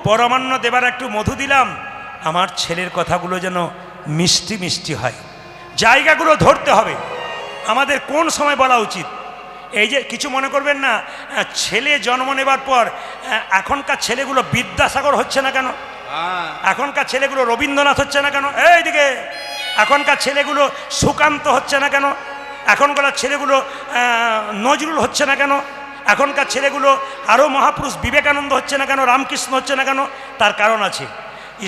পরমান্ন দেবার একটু মধু দিলাম, আমার ছেলের কথাগুলো যেন মিষ্টি মিষ্টি হয়। জায়গাগুলো ধরতে হবে, আমাদের কোন সময় বলা উচিত। এই যে কিছু মনে করবেন না, ছেলে জন্ম নেবার পর এখনকার ছেলেগুলো বিদ্যাসাগর হচ্ছে না কেন, এখনকার ছেলেগুলো রবীন্দ্রনাথ হচ্ছে না কেন, এইদিকে এখনকার ছেলেগুলো সুকান্ত হচ্ছে না কেন, এখনকার ছেলেগুলো নজরুল হচ্ছে না কেন, এখনকার ছেলেগুলো আরও মহাপুরুষ বিবেকানন্দ হচ্ছে না কেন, রামকৃষ্ণ হচ্ছে না কেন? তার কারণ আছে।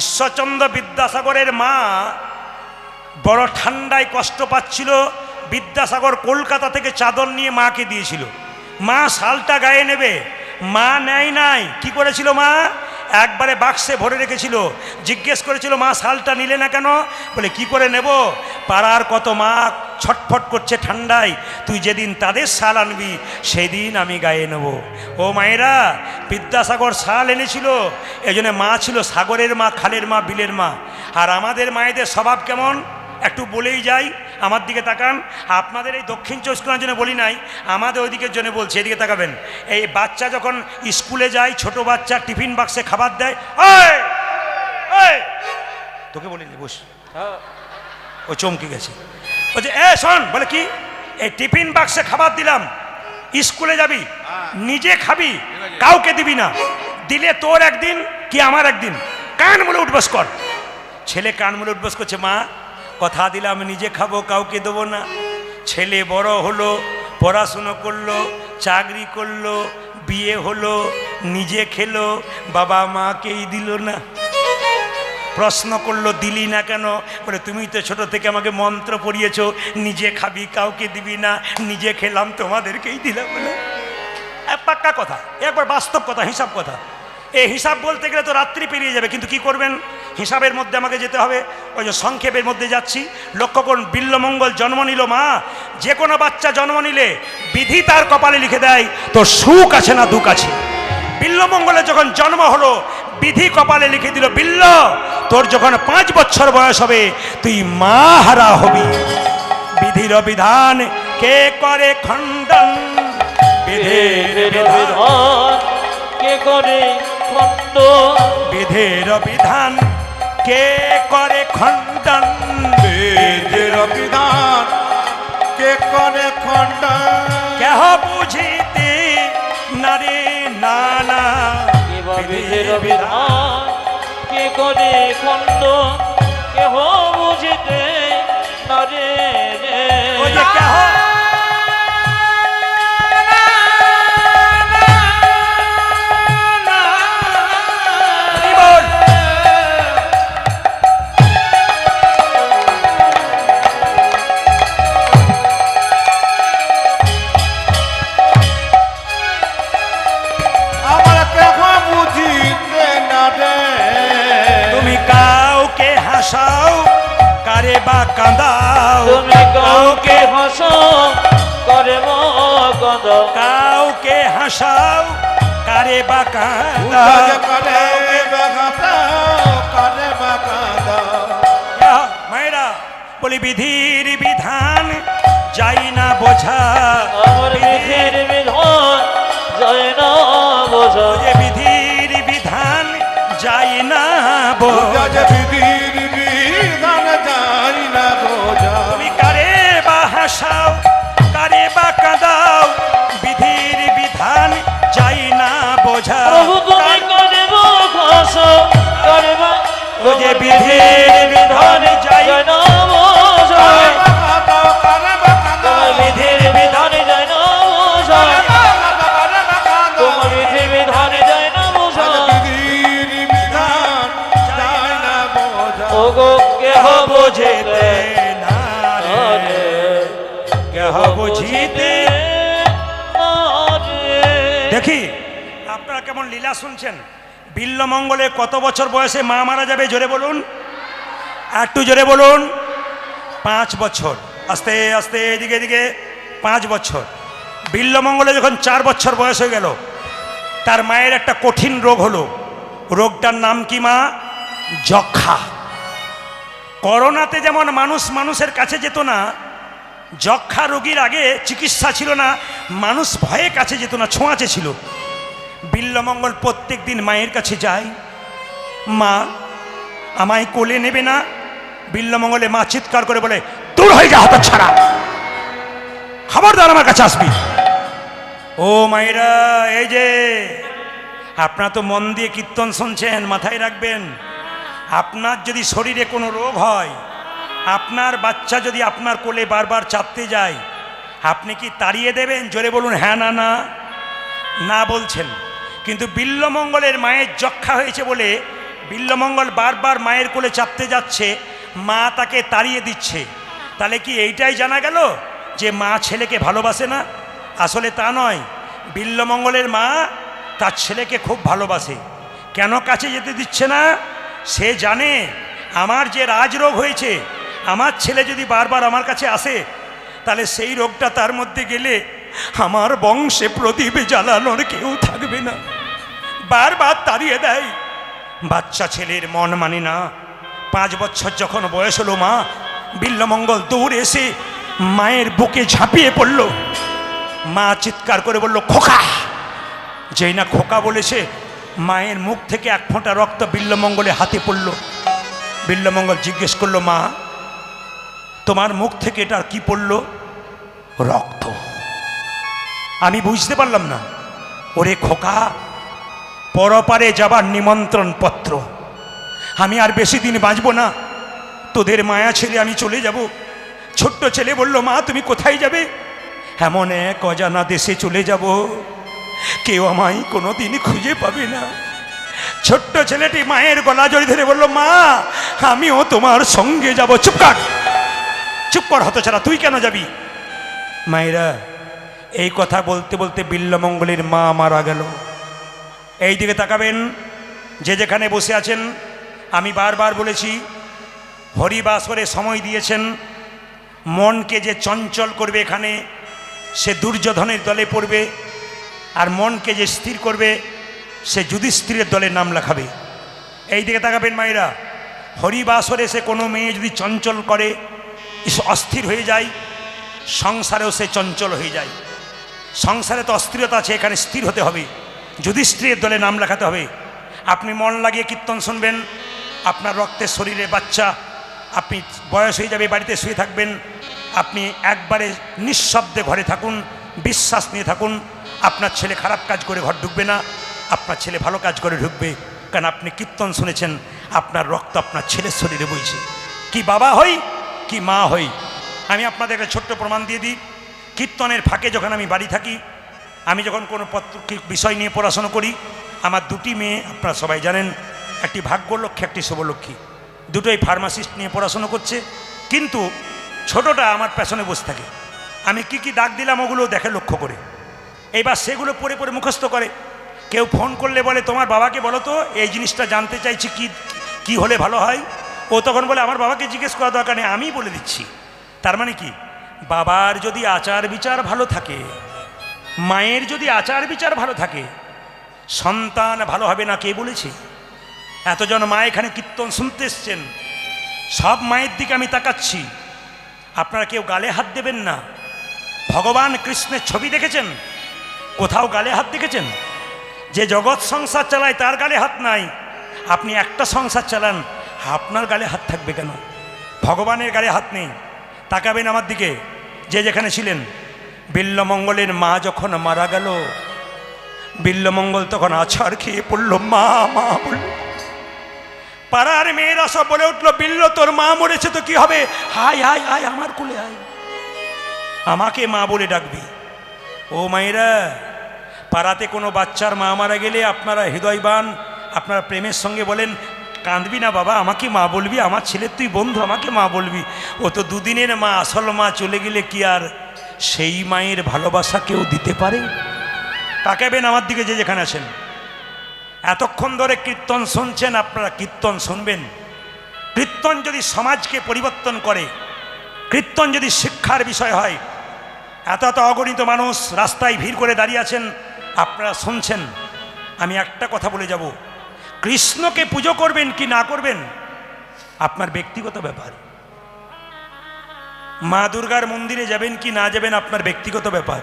ঈশ্বরচন্দ্র বিদ্যাসাগরের মা বড় ঠান্ডায় কষ্ট পাচ্ছিল, বিদ্যাসাগর কলকাতা থেকে চাদর নিয়ে মাকে দিয়েছিল। মা শালটা গায়ে নেবে, মা নেয় নাই। কি করেছিল মা? একবারে বাক্সে ভরে রেখেছিল। জিজ্ঞেস করেছিল, মা শালটা নিলে না কেন? বলে কি করে নেব, পাড়ার কত মা ছটফট করছে ঠান্ডায়, তুই যেদিন তাদের শাল আনবি সেই দিন আমি গায়ে নেব। ও মায়েরা, বিদ্যাসাগর শাল এনেছিল, এই জন্য মা ছিল সাগরের মা, খালের মা, বিলের মা। আর আমাদের মায়েদের স্বভাব কেমন একটু বলেই যাই, আমার দিকে তাকান। আপনাদের এই দক্ষিণ চব্বিশ পরগনার জন্য বলি নাই, আমাদের ওই দিকের জন্য বলছি, এদিকে তাকাবেন। এই বাচ্চা যখন স্কুলে যায়, ছোট বাচ্চা টিফিন বাক্সে খাবার দেয়, তোকে বলিনি বস, ও চমকে গেছে, বলছে এ শোন, বলে কি, এই টিফিন বাক্সে খাবার দিলাম, স্কুলে যাবি, নিজে খাবি, কাউকে দিবি না, দিলে তোর একদিন কি আমার একদিন, কান মুলে উঠবস কর। ছেলে কান মুলে উঠবস করছে, মা কথা দিলাম নিজে খাবো, কাউকে দেবো না। ছেলে বড় হলো, পড়াশুনো করলো, চাকরি করলো, বিয়ে হলো, নিজে খেলো, বাবা মাকেই দিল না। প্রশ্ন করলো, দিলি না কেন? বলে তুমি তো ছোট থেকে আমাকে মন্ত্র পড়িয়েছো, নিজে খাবি, কাউকে দিবি না, নিজে খেলাম, তোমাদেরকেই দিলাম। বলে পাক্কা কথা, একবার বাস্তব কথা, হিসাব কথা। এই হিসাব বলতে গেলে তো রাত্রি পেরিয়ে যাবে, কিন্তু কি করবেন, হিসাবের মধ্যে আমাকে যেতে হবে। ওই যে সংক্ষেপের মধ্যে যাচ্ছি, লক্ষ্য করুন। বিল্লমঙ্গল জন্ম নিল মা। যে কোনো বাচ্চা জন্ম নিলে বিধি তার কপালে লিখে দেয় তোর সুখ আছে না দুঃখ আছে। বিল্লমঙ্গলের যখন জন্ম হলো, বিধি কপালে লিখে দিল, বিল্ল তোর যখন 5 বছর বয়স হবে তুই মা হারা হবি। বিধির বিধান কে করে খণ্ডন, বিধির বিধান কে করে খণ্ড, বিধির বিধান কে করে খণ্ডন, বিধির বিধান কে করে খণ্ডন, কেহ বুঝিতে নারে নানা। বিধির বিধান কে করে খণ্ড, কেহ বুঝিতে নারে ওই যে কেহ হাসাও কারে বা কাঁদাও, তুমি কাউকে হাসো করে কাঁদাও, কাউকে হাসাও কারে বা কাঁদাও, মায়েরা বলি বিধির বিধান যাই না বোঝা, আমার বিধির বিধান যাই না বোঝা, বিধির বিধান যাই না বোঝা, বিধির বিধান যাই না বোঝা, তুমি কারে বা হাসাও কারে বা কাঁদাও, বিধির বিধান যাই না বোঝা। প্রভু তুমি কারে বা হাসো কারে বা, ও যে বিধির বিধান যাই না বোঝা, তোমার বিধির বিধান যাই না বোঝা, তোমার বিধির বিধান যাই না বোঝা, ওগো কেহ বুঝিতে না রে, কেহ বুঝিতে। দেখি আপনারা কেমন লীলা শুনছেন। বিল্লমঙ্গলে কত বছর বয়সে মা মারা যাবে জোরে বলুন, একটু জোরে বলুন। 5 বছর। আস্তে আস্তে এদিকে এদিকে 5 বছর। বিল্লমঙ্গলে যখন 4 বছর বয়স হয়ে গেল, তার মায়ের একটা কঠিন রোগ হলো। রোগটার নাম কি মা? যক্ষা। করোনাতে যেমন মানুষ মানুষের কাছে যেত না, যক্ষা রোগীর আগে চিকিৎসা ছিল না, মানুষ ভয়ে কাছে যেত না, ছোঁয়াচে ছিল। বিল্লমঙ্গল প্রত্যেক দিন মায়ের কাছে যায়, মা আমায় কোলে নেবে না? বিল্লমঙ্গলে মা চিৎকার করে বলে, দূর হয়ে যা হতচ্ছাড়া, খবরদার আমার কাছে আসবি। ও মায়েরা, এই যে আপনারা তো মন দিয়ে কীর্তন শুনছেন, মাথায় রাখবেন, আপনার যদি শরীরে কোনো রোগ হয়, আপনার বাচ্চা যদি আপনার কোলে বারবার চাপতে যায়, আপনি কি তাড়িয়ে দেবেন? জোরে বলুন হ্যাঁ না না। না বলছেন। কিন্তু বিল্লমঙ্গলের মায়ের যক্ষা হয়েছে বলে বিল্লমঙ্গল বারবার মায়ের কোলে চাপতে যাচ্ছে, মা তাকে তাড়িয়ে দিচ্ছে। তাহলে কি এইটাই জানা গেল যে মা ছেলেকে ভালোবাসে না? আসলে তা নয়। বিল্লমঙ্গলের মা তার ছেলেকে খুব ভালোবাসে। কেন কাছে যেতে দিচ্ছে না? সে জানে আমার যে রাজরোগ হয়েছে, আমার ছেলে যদি বারবার আমার কাছে আসে, তাহলে সেই রোগটা তার মধ্যে গেলে আমার বংশে প্রদীপ জ্বালানোর কেউ থাকবে না। বারবার তাড়িয়ে দেয়। বাচ্চা ছেলের মন মানে না। 5 বছর যখন বয়স হলো, মা বিল্লমঙ্গল দৌড়ে এসে মায়ের বুকে ঝাঁপিয়ে পড়ল। মা চিৎকার করে বলল, খোকা। যেই না খোকা বলেছে, মায়ের মুখ থেকে 1 ফোঁটা রক্ত বিল্লমঙ্গলে হাতে পড়ল। বিল্লমঙ্গল জিজ্ঞেস করলো, মা তোমার মুখ থেকে এটা কি পড়ল? রক্ত। আমি বুঝতে পারলাম না। ওরে খোকা, পরপারে যাবার নিমন্ত্রণ পত্র। আমি আর বেশি দিন বাঁচব না, তোদের মায়া ছেড়ে আমি চলে যাব। ছোট্ট ছেলে বলল, মা তুমি কোথায় যাবে? এমন এক অজানা দেশে চলে যাব, কেউ আমায় কোনোদিন খুঁজে পাবে না। ছোট্ট ছেলেটি মায়ের গলা জড়ি ধরে বলল, মা আমিও তোমার সঙ্গে যাব। চুপ কর, চুপ কর হতছাড়া, তুই কেন যাবি? মায়েরা, এই কথা বলতে বলতে বিল্লমঙ্গলের মা মারা গেল। এই দিকে তাকাবেন, যে যেখানে বসে আছেন। আমি বারবার বলেছি, হরিবাসরে সময় দিয়েছেন। মনকে যে চঞ্চল করবে এখানে, সে দুর্যোধনের দলে পড়বে। আর মনকে যে স্থির করবে, সে যুধিষ্ঠিরের দলে নাম লেখাবে। এই দিকে তাকাবেন মায়েরা, হরিবাসরে সে কোনো মেয়ে যদি চঞ্চল করে, অস্থির হয়ে যায়, সংসারেও সে চঞ্চল হয়ে যায়। সংসারে তো অস্থিরতা আছে, এখানে স্থির হতে হবে, যুধিষ্ঠিরের দলে নাম লেখাতে হবে। আপনি মন লাগিয়ে কীর্তন শুনবেন, আপনার রক্তের শরীরে বাচ্চা, আপনি বয়স হয়ে যাবে, বাড়িতে শুয়ে থাকবেন। আপনি একবারে নিঃশব্দে ঘরে থাকুন, বিশ্বাস নিয়ে থাকুন, আপনার ছেলে খারাপ কাজ করে ঘর ঢুকবে না, আপনার ছেলে ভালো কাজ করে ঢুকবে। কারণ আপনি কীর্তন শুনেছেন, আপনার রক্ত আপনার ছেলের শরীরে বইছে। কি বাবা হই, কি মা হই। আমি আপনাদের একটা ছোট্ট প্রমাণ দিয়ে দিই। কীর্তনের ফাঁকে যখন আমি বাড়ি থাকি, আমি যখন কোনো বিষয় নিয়ে পড়াশোনা করি, আমার 2টি মেয়ে আপনারা সবাই জানেন, একটি ভাগ্যলক্ষ্মী, একটি শুভলক্ষ্মী, দুটোই ফার্মাসিস্ট নিয়ে পড়াশোনা করছে। কিন্তু ছোটটা আমার পেছনে বসে থাকে। আমি কি কি ডাক দিলাম ওগুলো দেখে লক্ষ্য করে, এইবার সেগুলো পড়ে পড়ে মুখস্থ করে। কেউ ফোন করলে বলে, তোমার বাবাকে বলো তো এই জিনিসটা জানতে চাইছি, কি কি হলে ভালো হয়। ও তখন বলে, আমার বাবাকে জিজ্ঞেস করা দরকার নেই, আমি বলে দিচ্ছি। তার মানে কি, বাবার যদি আচার বিচার ভালো থাকে, মায়ের যদি আচার বিচার ভালো থাকে, সন্তান ভালো হবে না কে বলেছে? এতজন মা এখানে কীর্তন শুনতে এসছেন, সব মায়ের দিকে আমি তাকাচ্ছি। আপনারা কেউ গালে হাত দেবেন না। ভগবান কৃষ্ণের ছবি দেখেছেন? কোথাও গালে হাত দেখেছেন? যে জগৎ সংসার চালায় তার গালে হাত নাই। আপনি একটা সংসার চালান, আপনার গালে হাত থাকবে কেন? ভগবানের গালে হাত নেই। তাকাবেন আমার দিকে, যে যেখানে ছিলেন। বিল্লমঙ্গলের মা যখন মারা গেল, বিল্লমঙ্গল তখন আছাড় খেয়ে পড়ল, মা মা বলল। পাড়ার মেয়েরা সব বলে উঠলো, বিল্ল তোর মা মরেছে তো কি হবে, হায় হায় হায় আমার কোলে আয়, আমাকে মা বলে ডাকবি। ও মায়েরা, পাড়াতে কোনো বাচ্চার মা মারা গেলে আপনারা হৃদয়বান, আপনারা প্রেমের সঙ্গে বলেন, কাঁদবি না বাবা, আমাকে মা বলবি, আমার ছেলের তুই বন্ধু, আমাকে মা বলবি। ও তো 2 দিনের মা, আসল মা চলে গেলে কি আর সেই মায়ের ভালোবাসা কেউ দিতে পারে? তাকাবেন আমার দিকে, যে যেখানে আছেন। এতক্ষণ ধরে কীর্তন শুনছেন, আপনারা কীর্তন শুনবেন। কীর্তন যদি সমাজকে পরিবর্তন করে, কীর্তন যদি শিক্ষার বিষয় হয়, এত এত অগণিত মানুষ রাস্তায় ভিড় করে দাঁড়িয়ে আছেন, আপনারা শুনছেন। আমি একটা কথা বলে যাব, কৃষ্ণকে পুজো করবেন কি না করবেন আপনার ব্যক্তিগত ব্যাপার। মা দুর্গার মন্দিরে যাবেন কি না যাবেন আপনার ব্যক্তিগত ব্যাপার।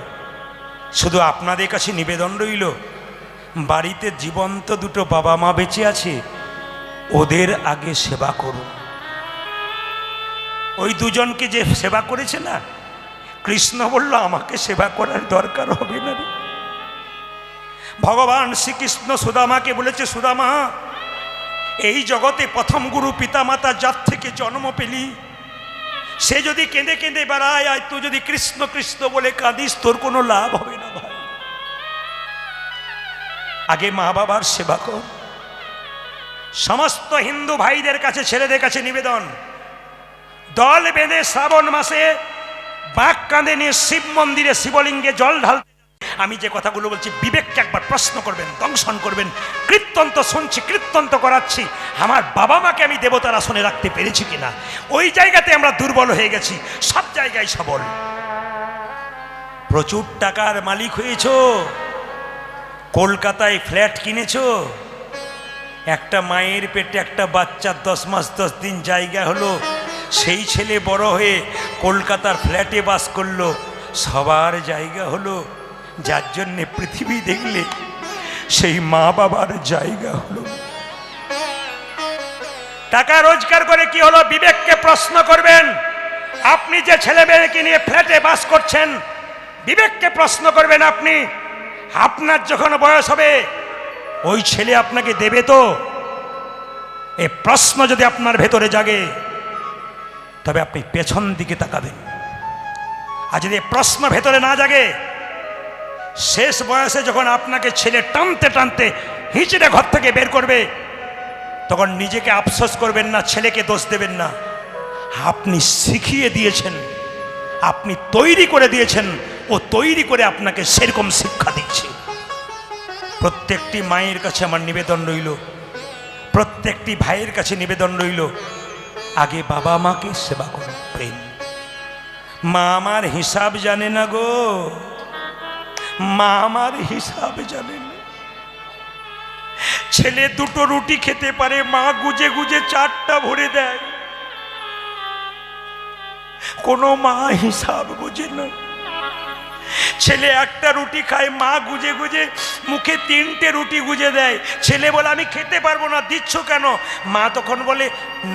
শুধু আপনাদের কাছে নিবেদন রইল, বাড়িতে জীবন্ত 2 বাবা মা বেঁচে আছে, ওদের আগে সেবা করুন। ওই দুজনকে যে সেবা করেছে না, কৃষ্ণ বলল আমাকে সেবা করার দরকার হবে না রে। ভগবান শ্রীকৃষ্ণ সুদামাকে বলেছে, সুদামা, এই জগতে প্রথম গুরু পিতামাতা যার থেকে জন্ম পেলি, সে যদি কেঁদে কেঁদে বেড়ায়, আর তুই যদি কৃষ্ণ কৃষ্ণ বলে কাঁদিস, তোর কোনো লাভ হবে না ভাই। আগে মা বাবার সেবা কর। সমস্ত হিন্দু ভাইদের কাছে, ছেলেদের কাছে নিবেদন, দল বেঁধে শ্রাবণ মাসে বাঁক কাঁধে নিয়ে শিব মন্দিরে শিবলিঙ্গে জল ঢালতে, আমি যে কথাগুলো বলছি বিবেককে একবার প্রশ্ন করবেন, দংশন করবেন। কীর্তন তো শুনছি, কীর্তন তো করাচ্ছি, আমার বাবা মাকে আমি দেবতার আসনে রাখতে পেরেছি কিনা? ওই জায়গাতে আমরা দুর্বল হয়ে গেছি, সব জায়গায় সবল। প্রচুর টাকার মালিক হয়েছ, কলকাতায় ফ্ল্যাট কিনেছ, একটা মায়ের পেটে একটা বাচ্চার 10 মাস 10 দিন জায়গা হলো, সেই ছেলে বড় হয়ে কলকাতার ফ্ল্যাটে বাস করলো, সবার জায়গা হলো, যার জন্যে পৃথিবী দেখলে সেই মা বাবার জায়গা হলো। টাকা রোজগার করে কি হলো? বিবেককে প্রশ্ন করবেন। আপনি যে ছেলে মেয়েকে নিয়ে ফ্ল্যাটে বাস করছেন, বিবেককে প্রশ্ন করবেন। আপনি, আপনার যখন বয়স হবে, ওই ছেলে আপনাকে দেবে তো? এই প্রশ্ন যদি আপনার ভেতরে জাগে, তবে আপনি পেছন দিকে তাকাবেন। আর যদি প্রশ্ন ভেতরে না জাগে, শেষ বয়সে যখন আপনাকে ছেলে টানতে টানতে হিঁচড়ে ঘর থেকে বের করবে, তখন নিজেকে আফসোস করবেন না, ছেলেকে দোষ দেবেন না। আপনি শিখিয়ে দিয়েছেন, আপনি তৈরি করে দিয়েছেন, ও তৈরি করে আপনাকে সেরকম শিক্ষা দিচ্ছে। প্রত্যেকটি মায়ের কাছে আমার নিবেদন রইল, প্রত্যেকটি ভাইয়ের কাছে নিবেদন রইল, আগে বাবা মাকে সেবা করো। প্রেম। মা আমার হিসাব জানে না গো, মা আমার হিসাব জানে না। ছেলে 2টো রুটি খেতে পারে, মা গুজে গুজে 4টা ভরে দেয়। কোনো মা হিসাব বুঝে না। ছেলে 1টা রুটি খায়, মা গুজে গুজে মুখে 3টে রুটি গুজে দেয়। ছেলে বলে আমি খেতে পারবো না, দিচ্ছ কেন? মা তখন বলে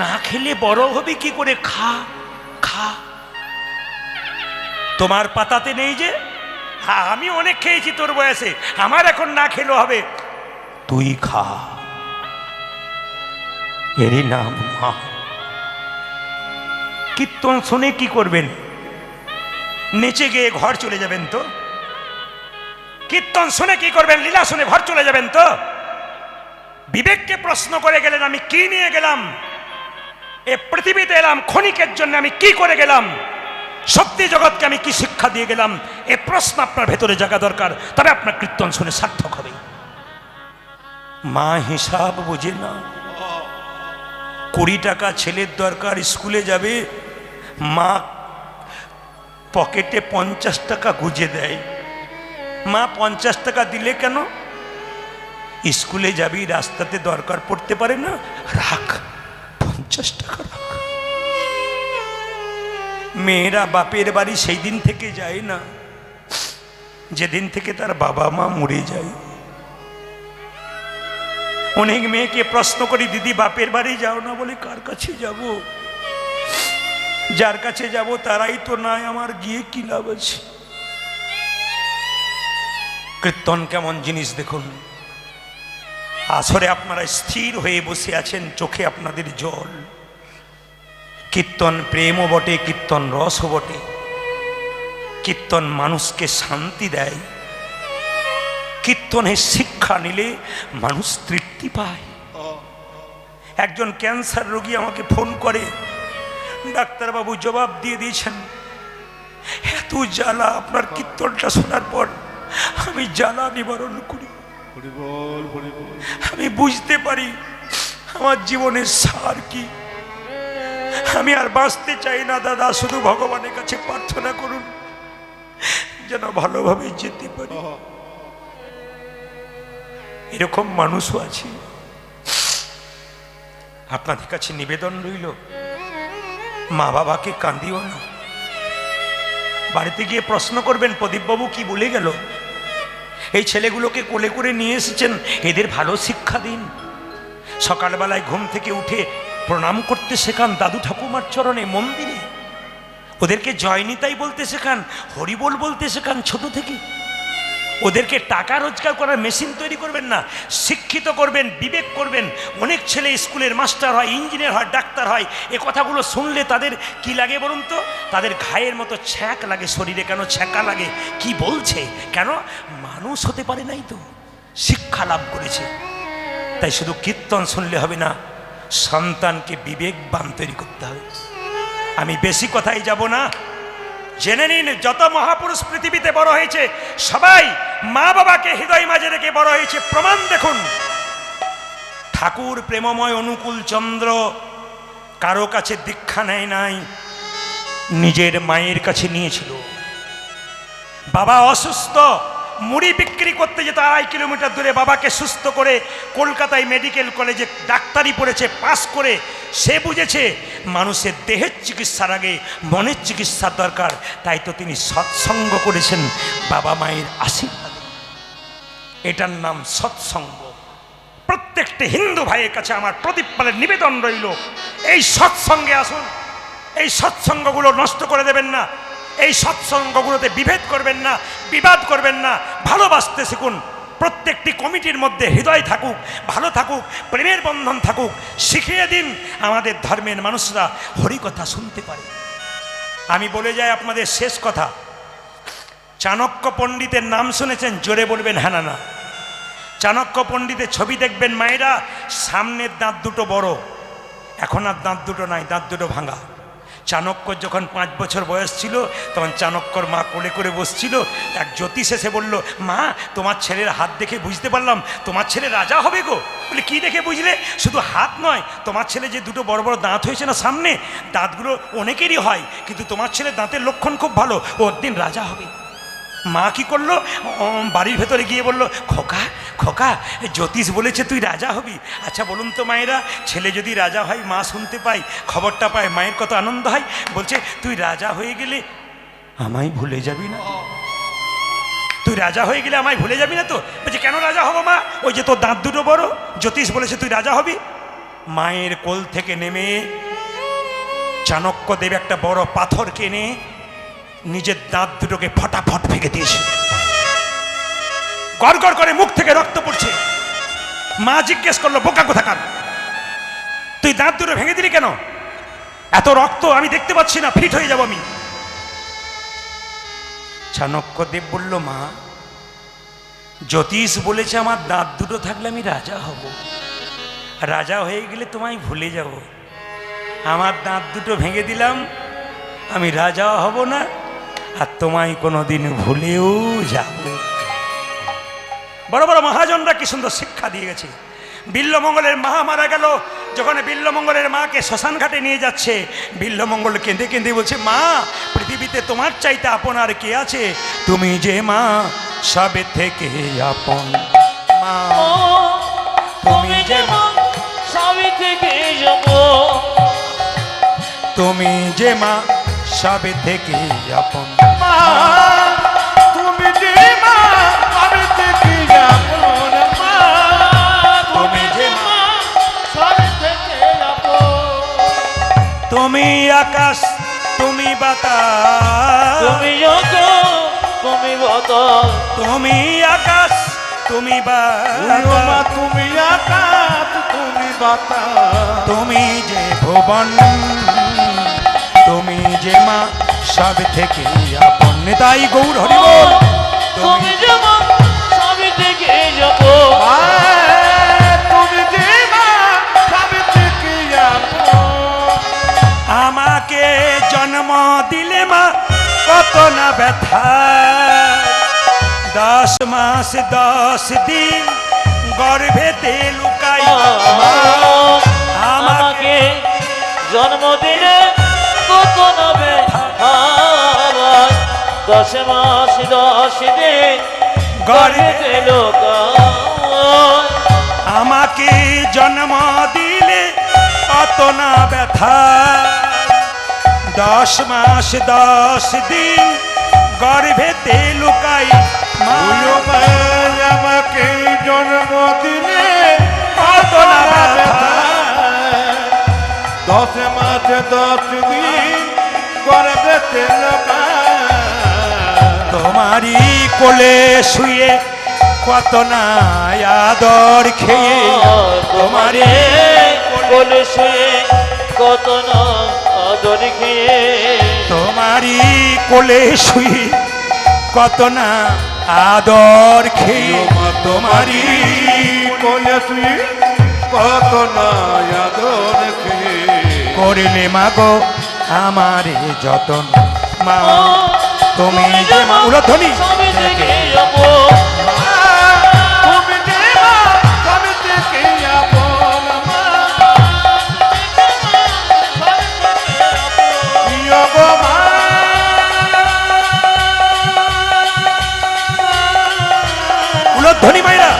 না খেলে বড় হবে কি করে, খা খা। তোমার পাতাতে নেই যে? হ্যাঁ, আমি অনেক খেয়েছি তোর বয়সে, আমার এখন না খেলেও হবে। তুই খা। এরই নাম মা। কীর্তন শুনে কি করবেন? নেচে গিয়ে ঘর চলে যাবেন তো? কীর্তন শুনে কি করবেন? লীলা শুনে ঘর চলে যাবেন তো? বিবেককে প্রশ্ন করে গেলেন, আমি কি নিয়ে গেলাম? এ পৃথিবীতে এলাম ক্ষণিকের জন্য, আমি কি করে গেলাম? সত্যি জগৎকে আমি কি শিক্ষা দিয়ে গেলাম? এ প্রশ্ন আপনার ভেতরে জাগা দরকার, তবে আপনার কীর্তন শুনে সার্থক হবে। মা হিসাব বোঝে না। 20 টাকা ছেলের দরকার, স্কুলে যাবে, মা পকেটে 50 টাকা গুজে দেয়। মা 50 টাকা দিলে কেন? স্কুলে যাবি, রাস্তাতে দরকার পড়তে পারে না, রাখ 50 টাকা রাখ। মেয়েরা বাপের বাড়ি সেই দিন থেকে যায় না যেদিন থেকে তার বাবা মা মরে যায়। অনেক মেয়েকে প্রশ্ন করি, দিদি বাপের বাড়ি যাও না? বলে কার কাছে যাব? যার কাছে যাব তারাই তো নাই, আমার গিয়ে কি লাভ আছে? কীর্তন কেমন জিনিস দেখুন। আসরে আপনারা স্থির হয়ে বসে আছেন, চোখে আপনাদের জল। কীর্তন প্রেমও বটে, কীর্তন রসও বটে। কীর্তন মানুষকে শান্তি দেয়। কীর্তনের শিক্ষা নিলে মানুষ তৃপ্তি পায়। একজন ক্যান্সার রোগী আমাকে ফোন করে, ডাক্তারবাবু জবাব দিয়ে দিয়েছেন, এত জ্বালা, আপনার কীর্তনটা শোনার পর আমি জ্বালা নিবারণ করি। আমি বুঝতে পারি আমার জীবনের সার কি। আমি আর বাঁচতে চাই না দাদা, শুধু ভগবানের কাছে প্রার্থনা করুন যেন ভালোভাবে যেতে পারি। এরকম মানুষও আছে। আপনাদের কাছে নিবেদন রইল, মা বাবাকে কাঁদিও না। বাড়িতে গিয়ে প্রশ্ন করবেন, প্রদীপবাবু কি বলে গেল? এই ছেলেগুলোকে কোলে করে নিয়ে এসেছেন, এদের ভালো শিক্ষা দিন। সকালবেলায় ঘুম থেকে উঠে প্রণাম করতে শেখান দাদু ঠাকুমার চরণে মন্দিরে। ওদেরকে জয়নিতাই বলতে শেখান, হরিবোল বলতে শেখান ছোট থেকে। ওদেরকে টাকা রোজগার করার মেশিন তৈরি করবেন না, শিক্ষিত করবেন, বিবেক করবেন। অনেক ছেলে স্কুলের মাস্টার হয়, ইঞ্জিনিয়ার হয়, ডাক্তার হয়। এ কথাগুলো শুনলে তাদের কি লাগে বলুন তো? তাদের ঘায়ের মতো ছ্যাঁক লাগে শরীরে। কেন ছ্যাঁকা লাগে? কি বলছে? কেন? মানুষ হতে পারে নাই তো, শিক্ষা লাভ করেছে। তাই শুধু কীর্তন শুনলে হবে না, সন্তানকে বিবেকবান তৈরি করতে হবে। আমি বেশি কথাই যাব না, জেনে নিন যত মহাপুরুষ পৃথিবীতে বড় হয়েছে সবাই মা বাবাকে হৃদয় মাঝে রেখে বড় হয়েছে। প্রমাণ দেখুন, ঠাকুর প্রেমময় অনুকূল চন্দ্র কারো কাছে দীক্ষা নেয় নাই, নিজের মায়ের কাছে নিয়েছিল। বাবা অসুস্থ, মুড়ি বিক্রি করতে যেত 2.5 কিলোমিটার দূরে। বাবাকে সুস্থ করে কলকাতায় মেডিকেল কলেজে ডাক্তারি পড়েছে, পাস করে সে বুঝেছে মানুষের দেহের চিকিৎসার আগে মনের চিকিৎসার দরকার। তাই তো তিনি সৎসঙ্গ করেছেন বাবা মায়ের আশীর্বাদ। এটার নাম সৎসঙ্গ। প্রত্যেকটি হিন্দু ভাইয়ের কাছে আমার প্রদীপ পালের নিবেদন রইল, এই সৎসঙ্গে আসুন। এই সৎসঙ্গগুলো নষ্ট করে দেবেন না, এই সৎসঙ্গগুলোতে বিভেদ করবেন না, বিবাদ করবেন না। ভালোবাসতে শিখুন। প্রত্যেকটি কমিটির মধ্যে হৃদয় থাকুক, ভালো থাকুক, প্রেমের বন্ধন থাকুক। শিখিয়ে দিন আমাদের ধর্মের মানুষরা হরিকথা শুনতে পারে। আমি বলে যাই আপনাদের শেষ কথা, চাণক্য পণ্ডিতের নাম শুনেছেন? জোরে বলবেন হ্যাঁ না না। চাণক্য পণ্ডিতের ছবি দেখবেন মায়েরা, সামনের দাঁত দুটো বড়, এখন আর দাঁত দুটো নাই, দাঁত দুটো ভাঙা। চাণক্যর যখন 5 বছর বয়স ছিল তখন চাণক্যর মা কোলে করে বসছিল। এক জ্যোতিষ এসে বলল, মা তোমার ছেলের হাত দেখে বুঝতে পারলাম তোমার ছেলে রাজা হবে গো। বলে কি দেখে বুঝলে? শুধু হাত নয়, তোমার ছেলে যে দুটো বড় বড় দাঁত হয়েছে না সামনে, দাঁতগুলো অনেকেরই হয়, কিন্তু তোমার ছেলে দাঁতের লক্ষণ খুব ভালো, ও একদিন রাজা হবে। মা কি করলো? বাড়ির ভেতরে গিয়ে বলল, খোকা খোকা জ্যোতিষ বলেছে তুই রাজা হবি। আচ্ছা বলুন তো মায়েরা, ছেলে যদি রাজা হয়, মা শুনতে পায়, খবরটা পায়, মায়ের কত আনন্দ হয়। বলছে তুই রাজা হয়ে গেলে আমায় ভুলে যাবি না? তুই রাজা হয়ে গেলে আমায় ভুলে যাবি না তো? বলছে কেন রাজা হবো মা? ওই যে তোর দাঁত দুটো বড়, জ্যোতিষ বলেছে তুই রাজা হবি। মায়ের কোল থেকে নেমে চাণক্যদেব একটা বড় পাথর কেনে নিজের দাঁত দুটোকে ফটাফট ভেঙে দিয়েছে। গড়গড় করে মুখ থেকে রক্ত পড়ছে। মা জিজ্ঞেস করলো, বোকা কোথাকার, তুই দাঁত দুটো ভেঙে দিলি কেন? এত রক্ত আমি দেখতে পাচ্ছি না, ফিট হয়ে যাব আমি। চাণক্যদেব বলল, মা জ্যোতিষ বলেছে আমার দাঁত দুটো থাকলে আমি রাজা হব, রাজা হয়ে গেলে তোমায় ভুলে যাব। আমার দাঁত দুটো ভেঙে দিলাম, আমি রাজাও হব না, আর তোমায় কোনোদিন ভুলেও যাব। বড় বড় মহাজনরা কি সুন্দর শিক্ষা দিয়ে গেছে। বিল্লমঙ্গলের মা মারা গেল, যখন বিল্লমঙ্গলের মাকে শ্মশান ঘাটে নিয়ে যাচ্ছে, বিল্লমঙ্গল কেঁদে কেঁদে বলছে, মা পৃথিবীতে তোমার চাইতে আপন আর কে আছে? তুমি যে মা সবে থেকে আপন মা, তুমি যে মা সবে থেকে যাব, তুমি যে মা সবে থেকে আপন মা তুমি যে মা সবে থেকে আপন মা, তুমি যে মা সবে থেকে যাব। তুমি আকাশ, তুমি বাতাস, তুমি যত, তুমি বাতাস, তুমি আকাশ, তুমি মা বাতাস, তুমি আকাশ তুমি বাতাস, তুমি যে ভুবন, তুমি যে মা সব থেকে আপন। তাই গৌর হরি বল। তুমি যে মা সবে থেকে যাব, তুমি যে মা সবে থেকে আপন। আমাকে জন্ম দিলে মা কত না ব্যথা, 10 মাস 10 দিন গর্ভেতে লুকাই মা, আমাকে জন্ম দিলে কত না ব্যথা, 10 মাস 10 দিন গর্ভেতে লুকাই। আমাকে জন্ম দিলে কত না ব্যথা, 10 মাস 10 দিন গর্ভেতে লুকাই মা, আমাকে জন্ম দিলে কত না ব্যথা, 10 মাস 10 দিন করবে তেলকা তোমারই কোলে শুয়ে কত না আদর খেয়ে তোমারে কোলে শুয়ে কত না আদর খেয়ে তোমারই কোলে শুয়ে কত না আদর খেয়ে তোমারই কোলে শুয়ে কত না আদর খেয়ে করিলে মাগো আমারে যতন মা তুমি যে মা উলধ্বনি সবে থেকে তুমি যে মা সবে থেকে আপন মা ইয়ো গো মা উলধ্বনি মাইরা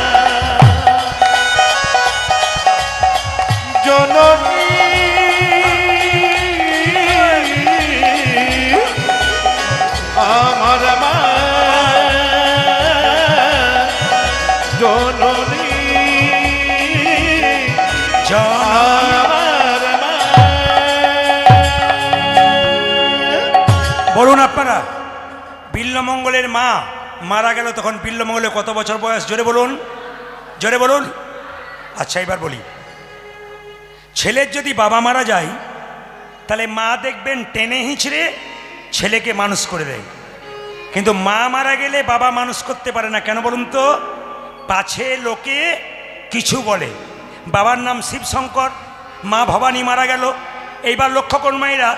জননী আমার মা জননী আমার মা বলুন আপনারা বিল্লমঙ্গলের মা মারা গেল তখন বিল্লমঙ্গলের কত বছর বয়স জোরে বলুন জোরে বলুন আচ্ছা এবার বলি ছেলের যদি বাবা মারা যায় তাহলে মা দেখবেন টেনে হিঁচড়ে ছেলেকে মানুষ করে দেয় কিন্তু মা মারা গেলে বাবা মানুষ করতে পারে না কেন বলুন তো পাছে লোকে কিছু বলে বাবার নাম শিবশঙ্কর মা ভবানী মারা গেল এইবার লক্ষ্য করুন মায়েরা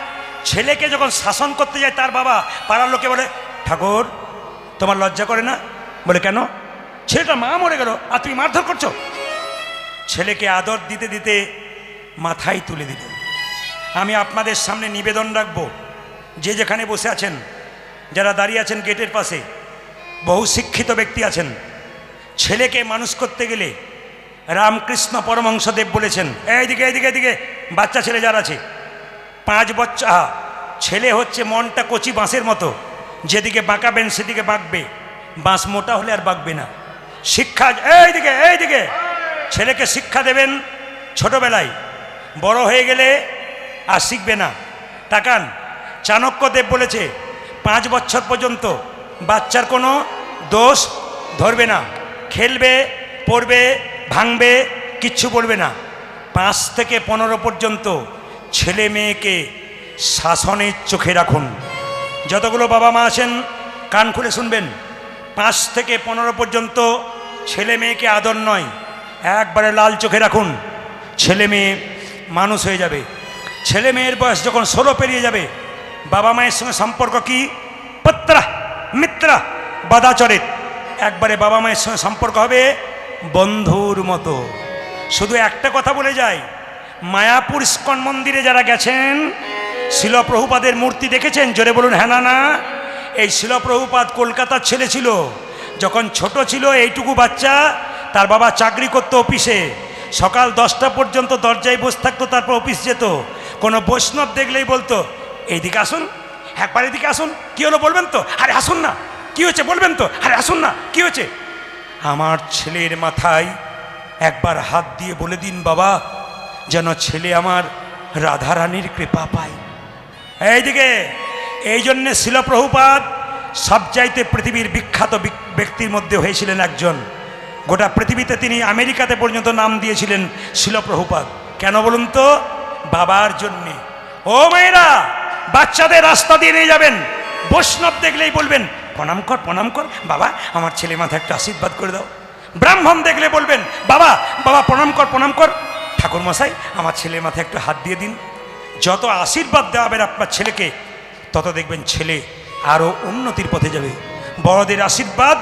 ছেলেকে যখন শাসন করতে যায় তার বাবা পাড়ার লোকে বলে ঠাকুর তোমার লজ্জা করে না বলে কেন ছেলেটা মা মরে গেল আর তুমি মারধর করছো ছেলেকে আদর দিতে দিতে মাথায় তুলে দিল আমি আপনাদের সামনে নিবেদন রাখব যে যেখানে বসে আছেন যারা দাঁড়িয়ে আছেন গেটের পাশে বহু শিক্ষিত ব্যক্তি আছেন ছেলেকে মানুষ করতে গেলে রামকৃষ্ণ পরমহংসদেব বলেছেন এইদিকে এইদিকে এইদিকে বাচ্চা ছেলে যারা আছে 5 বছর ছেলে হচ্ছে মনটা কচি বাঁশের মতো যেদিকে বাঁকাবেন সেদিকে বাঁকবে বাঁশ মোটা হলে আর বাঁকবে না শিক্ষা এইদিকে এইদিকে ছেলেকে শিক্ষা দেবেন ছোটবেলায় বড় হয়ে গেলে আর শিখবে না তাকান চাণক্যদেব বলেছে 5 বছর পর্যন্ত বাচ্চার কোনো দোষ ধরবে না খেলবে পড়বে ভাঙবে কিচ্ছু বলবে না 5 থেকে 15 পর্যন্ত ছেলে মেয়েকে শাসনের চোখে রাখুন যতগুলো বাবা মা আছেন কান খুলে শুনবেন 5 থেকে 15 পর্যন্ত ছেলে মেয়েকে আদর নয় একবারে লাল চোখে রাখুন ছেলে মেয়ে মানুষ হয়ে যাবে ছেলে মেয়ের বয়স যখন 16 পেরিয়ে যাবে বাবা মায়ের সঙ্গে সম্পর্ক কি পত্রা মিত্রা বাদাচরিত একবারে বাবা মায়ের সঙ্গে সম্পর্ক হবে বন্ধুর মতো শুধু একটা কথা বলে যায় মায়াপুর ইস্কন মন্দিরে যারা গেছেন শিলপ্রভুপাদের মূর্তি দেখেছেন জোরে বলুন হ্যাঁ না না এই শিলপ্রভুপাদ কলকাতার ছেলে ছিল যখন ছোট ছিল এইটুকু বাচ্চা তার বাবা চাকরি করতো অফিসে সকাল 10টা পর্যন্ত দরজায় বসে থাকতো তারপর অফিস যেত কোনো বৈষ্ণব দেখলেই বলতো এইদিকে আসুন একবার এদিকে আসুন কী হলো বলবেন তো আরে আসুন না কী হয়েছে বলবেন তো আরে আসুন না কী হয়েছে আমার ছেলের মাথায় একবার হাত দিয়ে বলে দিন বাবা যেন ছেলে আমার রাধারানীর কৃপা পায় এইদিকে এই জন্যে শিলপ্রভুপাদ সবচাইতে পৃথিবীর বিখ্যাত ব্যক্তির মধ্যে হয়েছিলেন একজন গোটা পৃথিবীতে তিনি আমেরিকাতে পর্যন্ত নাম দিয়েছিলেন শিলপ্রভুপাদ কেন বলুন তো বাবার জন্যে ও মেয়েরা বাচ্চাদের রাস্তা দিয়ে নিয়ে যাবেন বৈষ্ণব দেখলেই বলবেন প্রণাম কর বাবা আমার ছেলে মাথায় একটা আশীর্বাদ করে দাও ব্রাহ্মণ দেখলে বলবেন বাবা বাবা প্রণাম কর ঠাকুর মশাই আমার ছেলের মাথায় একটু হাত দিয়ে দিন যত আশীর্বাদ দেওয়াবেন আপনার ছেলেকে তত দেখবেন ছেলে আরও উন্নতির পথে যাবে বড়দের আশীর্বাদ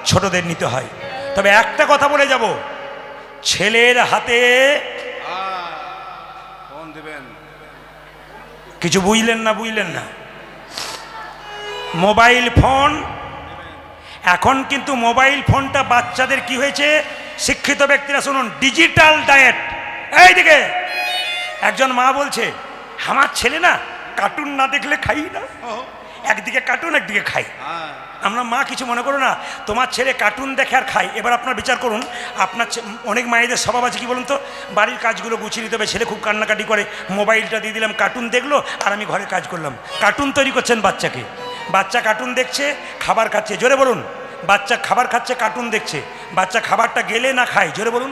ছোটদের নিতে হয় তবে একটা কথা বলে যাব ছেলের হাতে ফোন দিবেন কিছু বুঝলেন না মোবাইল ফোন এখন কিন্তু মোবাইল ফোনটা বাচ্চাদের কি হয়েছে শিক্ষিত ব্যক্তিরা শুনুন ডিজিটাল ডায়েট এইদিকে একজন মা বলছে আমার ছেলে না কার্টুন না দেখলে খাই না একদিকে কার্টুন একদিকে খাই। হ্যাঁ। আমরা মা কিছু মনে করো না, তোমার ছেলে কার্টুন দেখে আর খায়। এবার আপনার বিচার করুন, আপনার অনেক মায়েদের স্বভাব আছে কি বলুন তো, বাড়ির কাজগুলো গুছিয়ে নিতে হবে, ছেলে খুব কান্নাকাটি করে, মোবাইলটা দিয়ে দিলাম, কার্টুন দেখলো আর আমি ঘরের কাজ করলাম। কার্টুন তৈরি করছেন বাচ্চাকে, বাচ্চা কার্টুন দেখছে, খাবার খাচ্ছে। জোরে বলুন, বাচ্চা খাবার খাচ্ছে, কার্টুন দেখছে। বাচ্চা খাবারটা গেলে না খায়? জোরে বলুন,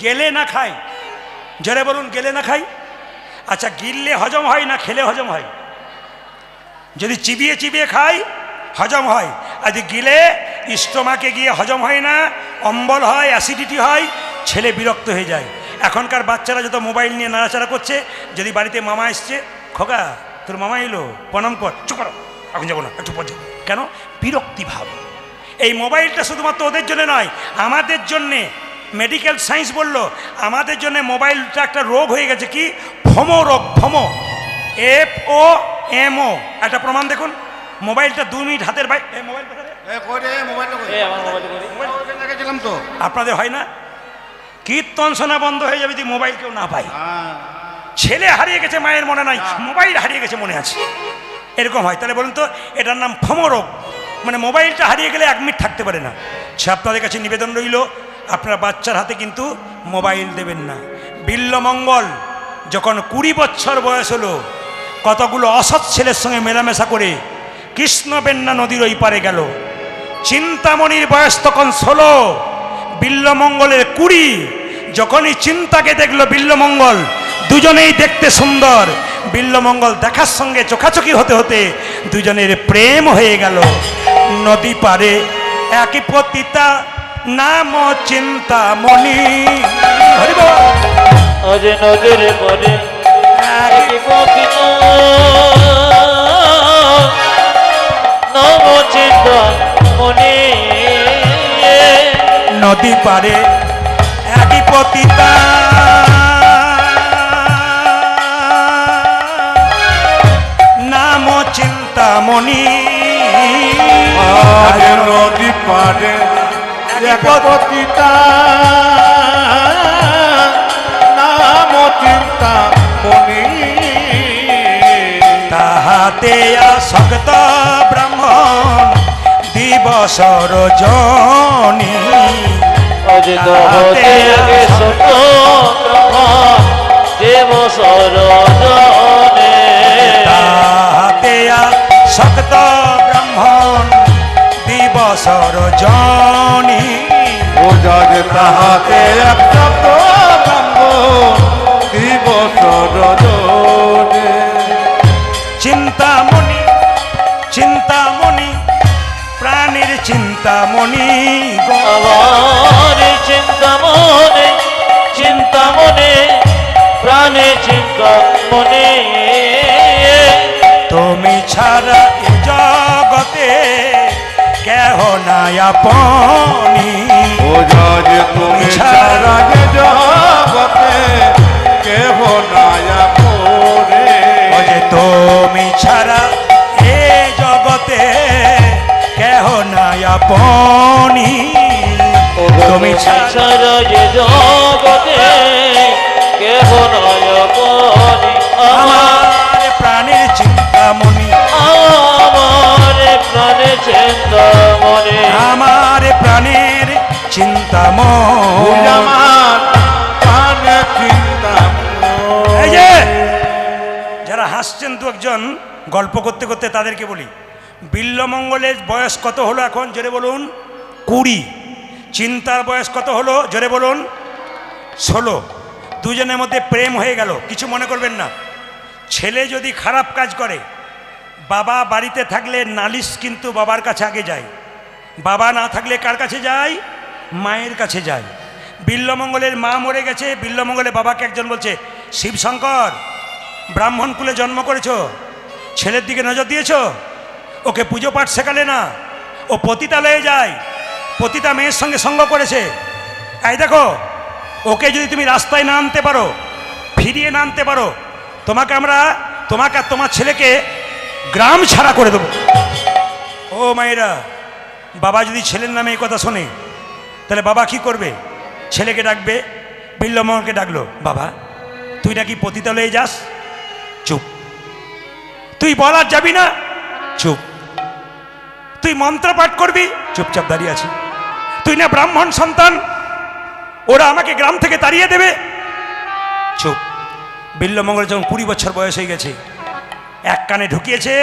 গেলে না খায়? জোরে বলুন, গেলে না খায়? আচ্ছা, গিললে হজম হয় না খেলে হজম হয়? যদি চিবিয়ে চিবিয়ে খাই হজম হয়, আর যদি গিলে স্টোমাকে গিয়ে হজম হয় না, অম্বল হয়, অ্যাসিডিটি হয়, ছেলে বিরক্ত হয়ে যায়। এখনকার বাচ্চারা যত মোবাইল নিয়ে নাড়াচাড়া করছে, যদি বাড়িতে মামা এসছে, খোকা তোর মামা এলো, প্রণাম কর, চুপ করো, এখন যাবো না, একটু পর যাবো। কেন? বিরক্তি ভাব। এই মোবাইলটা শুধুমাত্র ওদের জন্য নয়, আমাদের জন্যে। মেডিকেল সায়েন্স বলল আমাদের জন্য মোবাইলটা একটা রোগ হয়ে গেছে, কি ফোমো রোগ। ফোমো, FOMO, একটা প্রমাণ দেখুন। মোবাইলটা 2 মিনিট হাতের বাইরে, মোবাইল কোথায় রে? কই রে মোবাইলটা কই? এই আমার মোবাইল করি। মোবাইল রেখেছিলাম তো। আপনাদের হয় না? কীর্তন শোনা বন্ধ হয়ে যাবে যদি মোবাইল কেউ না পায়। হ্যাঁ। ছেলে হারিয়ে গেছে মায়ের মনে নাই, মোবাইল হারিয়ে গেছে মনে আছে, এরকম হয়। তাহলে বলুন তো, এটার নাম ফোমো রোগ, মানে মোবাইলটা হারিয়ে গেলে 1 মিনিট থাকতে পারে না। সে আপনাদের কাছে নিবেদন রইল, আপনার বাচ্চার হাতে কিন্তু মোবাইল দেবেন না। বিল্লমঙ্গল যখন 20 বছর বয়স হলো, কতগুলো অসৎ ছেলের সঙ্গে মেলামেশা করে কৃষ্ণবেন্না নদীর ওই পারে গেল। চিন্তামণির বয়স তখন 16, বিল্লমঙ্গলের 20। যখনই চিন্তাকে দেখলো বিল্লমঙ্গল, দুজনেই দেখতে সুন্দর, বিল্লমঙ্গল দেখার সঙ্গে চোখাচোখি হতে হতে দুজনের প্রেম হয়ে গেল। নদী পারে একই পতিতা, নাম চিন্তামণি। হরি বল। আজ নদীর পরে একই পতিতা, নাম চিন্তামণি। নদী পারে একই পতিতা, নাম চিন্তামণি। আজ নদী পাড়ে এক পতিতা, নাম চিন্তামণি। তাহাতে আসক্ত ব্রাহ্মণ দিবস রজনী। আজ দহতে সত দেব সরজনে। তাহাতে আসক্ত ব্রাহ্মণ দিবস রজনী। ও যাজ তাহাতে এক শব্দ ব্রাহ্মণ দিবস রজনে। চিন্তামণি, চিন্তামণি, প্রাণীর চিন্তামণি গো। আমার চিন্তামনে, চিন্তামনে, প্রাণে চিন্তামনে। তুমি ছাড়া এ জগতে কেহ নাই আপনি। ও যাজ তুমি ছাড়া যে জগতে কেহ নাই আপনে। ও যে তুমি ছাড়া এ জগতে কেহ নাই আপনি। তুমি ছাড়া যে জগতে কেহ নয় আপনি। আমার প্রাণের চিন্তামণি, আমার প্রাণে চিন্তামণি। আমার প্রাণের চিন্তামণি। আমার প্রাণে চিন্তামণি। এই যে যারা হাসছেন দু একজন গল্প করতে করতে, তাদেরকে বলি, বিল্লমঙ্গলের বয়স কত হলো এখন? জোরে বলুন। 20। চিন্তার বয়স কত হলো? জোরে বলুন। 16। দুজনের মধ্যে প্রেম হয়ে গেল। কিছু মনে করবেন না। ছেলে যদি খারাপ কাজ করে, বাবা বাড়িতে থাকলে নালিশ কিন্তু বাবার কাছে আগে যায়। বাবা না থাকলে কার কাছে যায়? মায়ের কাছে যায়। বিল্লমঙ্গলের মা মরে গেছে, বিল্লমঙ্গলের বাবাকে একজন বলছে, শিবশঙ্কর, ব্রাহ্মণ কুলে জন্ম করেছো, ছেলের দিকে নজর দিয়েছো, ওকে পুজো পাঠ শেখালে না, ও পতিতালয়ে যায়, পতিতা মেয়ের সঙ্গে সঙ্গ করেছে। এই দেখো, ওকে যদি তুমি রাস্তায় না আনতে পারো, ফিরিয়ে না আনতে পারো, তোমাকে আর তোমার ছেলেকে গ্রাম ছাড়া করে দেবো। ও মায়েরা, বাবা যদি ছেলের নামে এই কথা শোনে, তাহলে বাবা কি করবে? ছেলেকে ডাকবে, বিল্লমঙ্গলকে ডাকলো, বাবা তুই নাকি পতিতালয়ে যাস, চুপ, তুই বলার যাবি না, চুপ। তুই মন্ত্র পাঠ করবি, চুপচাপ দাঁড়িয়ে আছি। তুই না ব্রাহ্মণ সন্তান, ওরা আমাকে গ্রাম থেকে তাড়িয়ে দেবে, চুপ। বিল্লমঙ্গল যখন 20 বছর বয়স হয়ে গেছে, এক কানে ঢুকিয়েছে